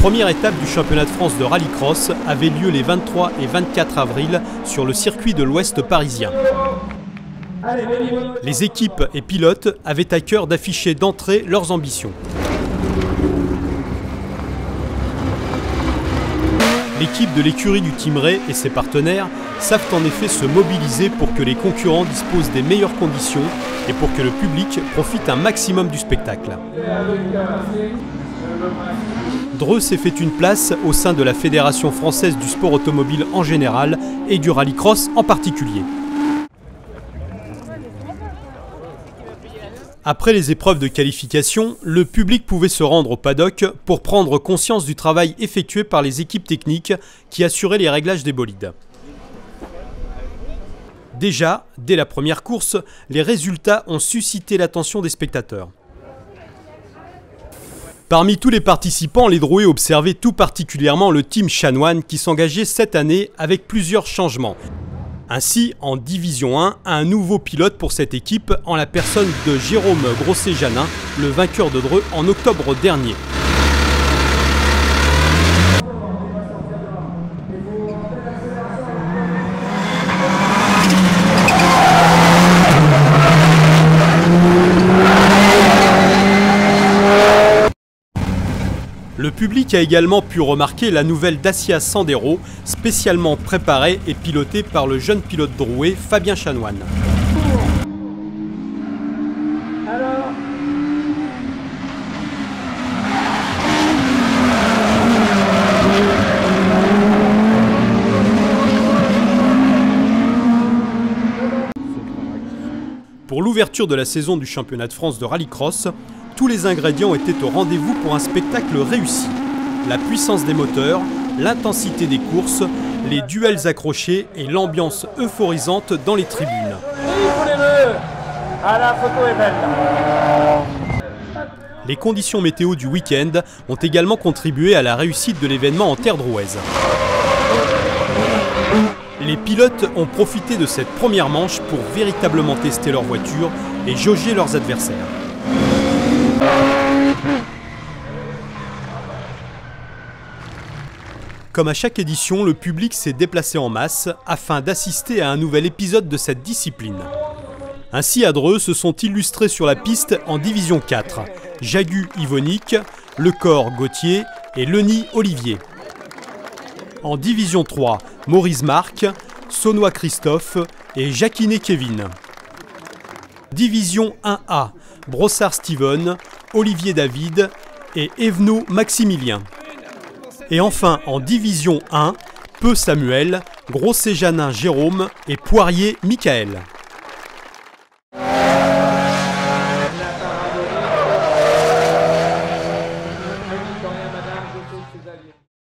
première étape du championnat de France de rallycross avait lieu les 23 et 24 avril sur le circuit de l'Ouest parisien. Les équipes et pilotes avaient à cœur d'afficher d'entrée leurs ambitions. L'équipe de l'écurie du Thymerais et ses partenaires savent en effet se mobiliser pour que les concurrents disposent des meilleures conditions et pour que le public profite un maximum du spectacle. Dreux s'est fait une place au sein de la Fédération française du sport automobile en général et du rallycross en particulier. Après les épreuves de qualification, le public pouvait se rendre au paddock pour prendre conscience du travail effectué par les équipes techniques qui assuraient les réglages des bolides. Déjà, dès la première course, les résultats ont suscité l'attention des spectateurs. Parmi tous les participants, les Drouais observaient tout particulièrement le team Chanoine qui s'engageait cette année avec plusieurs changements. Ainsi, en Division 1, un nouveau pilote pour cette équipe en la personne de Jérôme Grosset-Janin, le vainqueur de Dreux en octobre dernier. Le public a également pu remarquer la nouvelle Dacia Sandero, spécialement préparée et pilotée par le jeune pilote drouais Fabien Chanoine. Pour l'ouverture de la saison du championnat de France de rallycross, tous les ingrédients étaient au rendez-vous pour un spectacle réussi. La puissance des moteurs, l'intensité des courses, les duels accrochés et l'ambiance euphorisante dans les tribunes. La photo est belle. Les conditions météo du week-end ont également contribué à la réussite de l'événement en terre drouaise. Les pilotes ont profité de cette première manche pour véritablement tester leur voiture et jauger leurs adversaires. Comme à chaque édition, le public s'est déplacé en masse afin d'assister à un nouvel épisode de cette discipline. Ainsi, à Dreux se sont illustrés sur la piste en Division 4, Jagu Yvonique, Lecor Gauthier et Lenny Olivier. En Division 3, Maurice Marc, Saunois Christophe et Jacquinet Kevin. Division 1A, Brossard Steven, Olivier David et Evenot Maximilien. Et enfin en Division 1, Peu Samuel, Grosset-Janin Jérôme et Poirier Michael.